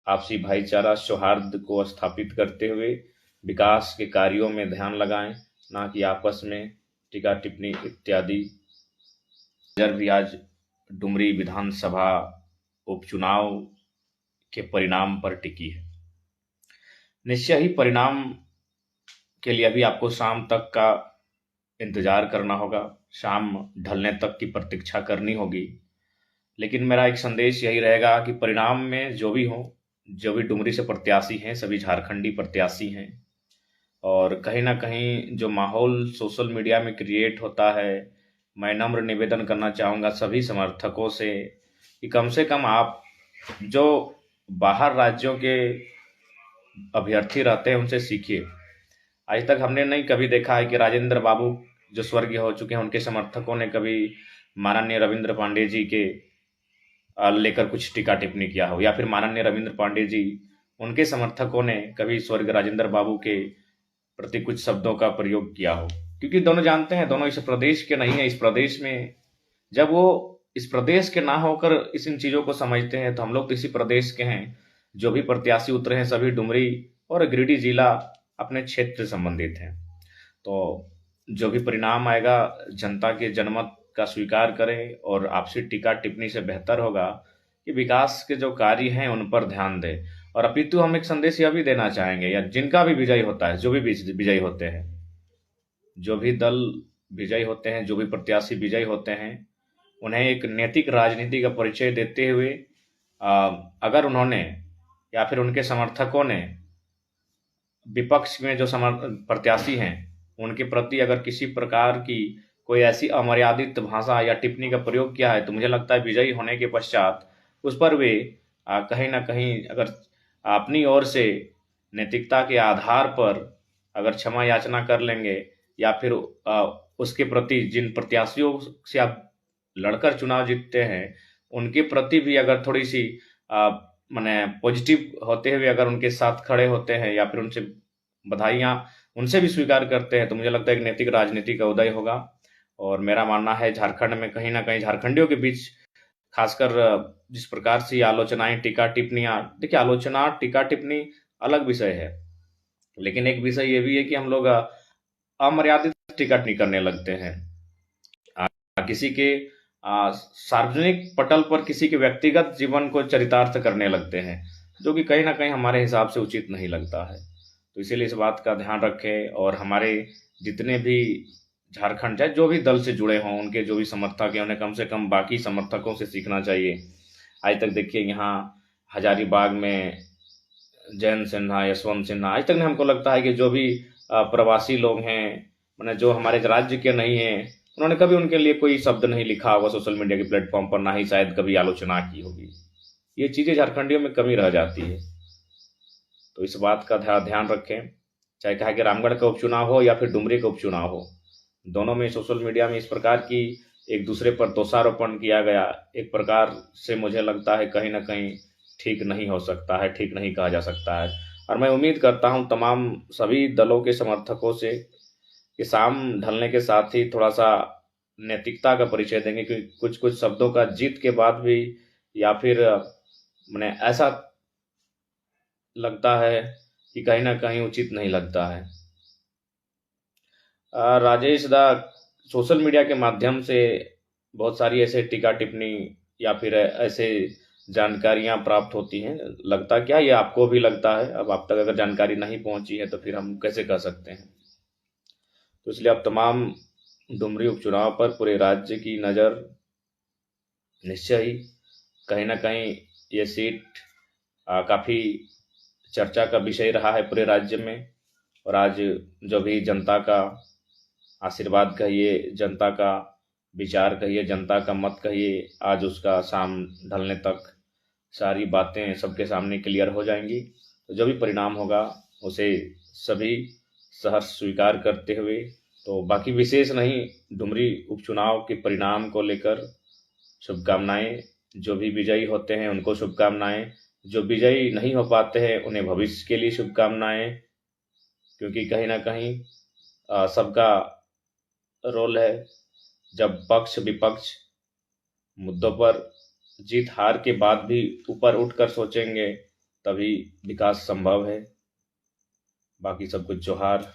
आपसी भाईचारा सौहार्द को स्थापित करते हुए विकास के कार्यों में ध्यान लगाएं, ना कि आपस में टीका टिप्पणी इत्यादि। नजर भी आज डुमरी विधानसभा उपचुनाव के परिणाम पर टिकी है। निश्चय ही परिणाम के लिए अभी आपको शाम तक का इंतजार करना होगा, शाम ढलने तक की प्रतीक्षा करनी होगी। लेकिन मेरा एक संदेश यही रहेगा कि परिणाम में जो भी हो, जो भी डुमरी से प्रत्याशी हैं, सभी झारखंडी प्रत्याशी हैं। और कहीं ना कहीं जो माहौल सोशल मीडिया में क्रिएट होता है, मैं नम्र निवेदन करना चाहूँगा सभी समर्थकों से कि कम आप जो बाहर राज्यों के अभ्यर्थी रहते हैं उनसे सीखिए। आज तक हमने नहीं कभी देखा है कि राजेंद्र बाबू जो स्वर्गीय हो चुके हैं, उनके समर्थकों ने कभी माननीय रविंद्र पांडे जी के लेकर कुछ टीका टिप्पणी किया हो, या फिर माननीय रविंद्र पांडे जी उनके समर्थकों ने कभी स्वर्गीय राजेंद्र बाबू के प्रति कुछ शब्दों का प्रयोग किया हो। क्योंकि दोनों जानते हैं, दोनों इस प्रदेश के नहीं है। इस प्रदेश में जब वो इस प्रदेश के ना होकर इन चीजों को समझते हैं, तो हम लोग तो इसी प्रदेश के हैं। जो भी प्रत्याशी उतरे हैं सभी डुमरी और गिरिडीह जिला अपने क्षेत्र से संबंधित हैं। तो जो भी परिणाम आएगा, जनता के जनमत का स्वीकार करें और आपसी टीका टिप्पणी से बेहतर होगा कि विकास के जो कार्य हैं उन पर ध्यान दें। और अपितु हम एक संदेश यह भी देना चाहेंगे, या जिनका भी विजयी होता है, जो भी विजयी होते हैं, जो भी दल विजयी होते हैं, जो भी प्रत्याशी विजयी होते हैं, उन्हें एक नैतिक राजनीति का परिचय देते हुए अगर उन्होंने या फिर उनके समर्थकों ने विपक्ष में जो प्रत्याशी हैं उनके प्रति अगर किसी प्रकार की कोई ऐसी अमर्यादित भाषा या टिप्पणी का प्रयोग किया है, तो मुझे लगता है विजयी होने के पश्चात उस पर वे कहीं ना कहीं अगर अपनी ओर से नैतिकता के आधार पर अगर क्षमा याचना कर लेंगे, या फिर उसके प्रति जिन प्रत्याशियों से आप लड़कर चुनाव जीतते हैं उनके प्रति भी अगर थोड़ी सी माने पॉजिटिव होते हुए अगर उनके साथ खड़े होते हैं, या फिर उनसे बधाइयाँ उनसे भी स्वीकार करते हैं, तो मुझे लगता है एक नैतिक राजनीति का उदय होगा। और मेरा मानना है झारखंड में कहीं ना कहीं झारखंडियों के बीच खासकर जिस प्रकार से आलोचनाएं, टीका टिप्पणियां, देखिए आलोचना टीका टिप्पणी अलग विषय है, लेकिन एक विषय ये भी है कि हम लोग अमर्यादित टीका टिप्पणी करने लगते हैं। किसी के सार्वजनिक पटल पर किसी के व्यक्तिगत जीवन को चरितार्थ करने लगते हैं, जो कि कहीं ना कहीं हमारे हिसाब से उचित नहीं लगता है। तो इसीलिए इस बात का ध्यान रखें, और हमारे जितने भी झारखंड चाहे जो भी दल से जुड़े हों, उनके जो भी समर्थक हैं, उन्हें कम से कम बाकी समर्थकों से सीखना चाहिए। आज तक देखिए यहाँ हजारीबाग में जयंत सिन्हा, यशवंत सिन्हा, आज तक हमको लगता है कि जो भी प्रवासी लोग हैं, मैंने जो हमारे राज्य के नहीं हैं, उन्होंने कभी उनके लिए कोई शब्द नहीं लिखा होगा सोशल मीडिया के प्लेटफॉर्म पर, ना ही शायद कभी आलोचना की होगी। ये चीजें झारखंडियों में कमी रह जाती है। तो इस बात का ध्यान रखें, चाहे कहा कि रामगढ़ का उपचुनाव हो या फिर डुमरी का उपचुनाव हो, दोनों में सोशल मीडिया में इस प्रकार की एक दूसरे पर दोषारोपण किया गया, एक प्रकार से मुझे लगता है कहीं ना कहीं ठीक नहीं हो सकता है, ठीक नहीं कहा जा सकता है। और मैं उम्मीद करता हूं तमाम सभी दलों के समर्थकों से कि शाम ढलने के साथ ही थोड़ा सा नैतिकता का परिचय देंगे, क्योंकि कुछ कुछ शब्दों का जीत के बाद भी या फिर मैंने ऐसा लगता है कि कहीं ना कहीं उचित नहीं लगता है। राजेश दा, सोशल मीडिया के माध्यम से बहुत सारी ऐसे टीका टिप्पणी या फिर ऐसे जानकारियां प्राप्त होती हैं, लगता क्या ये आपको भी लगता है? अब आप तक अगर जानकारी नहीं पहुंची है तो फिर हम कैसे कह सकते हैं? तो इसलिए अब तमाम डुमरी उपचुनाव पर पूरे राज्य की नज़र निश्चय ही कहीं ना कहीं ये सीट काफ़ी चर्चा का विषय रहा है पूरे राज्य में। और आज जो भी जनता का आशीर्वाद कहिए, जनता का विचार कहिए, जनता का मत कहिए, आज उसका शाम ढलने तक सारी बातें सबके सामने क्लियर हो जाएंगी। तो जो भी परिणाम होगा उसे सभी सहर्ष स्वीकार करते हुए, तो बाकी विशेष नहीं, डुमरी उपचुनाव के परिणाम को लेकर शुभकामनाएं। जो भी विजयी होते हैं उनको शुभकामनाएं, जो विजयी नहीं हो पाते हैं उन्हें भविष्य के लिए शुभकामनाएं, क्योंकि कहीं ना कहीं सबका रोल है। जब पक्ष विपक्ष मुद्दों पर जीत हार के बाद भी ऊपर उठकर सोचेंगे, तभी विकास संभव है। बाकी सबको जोहार।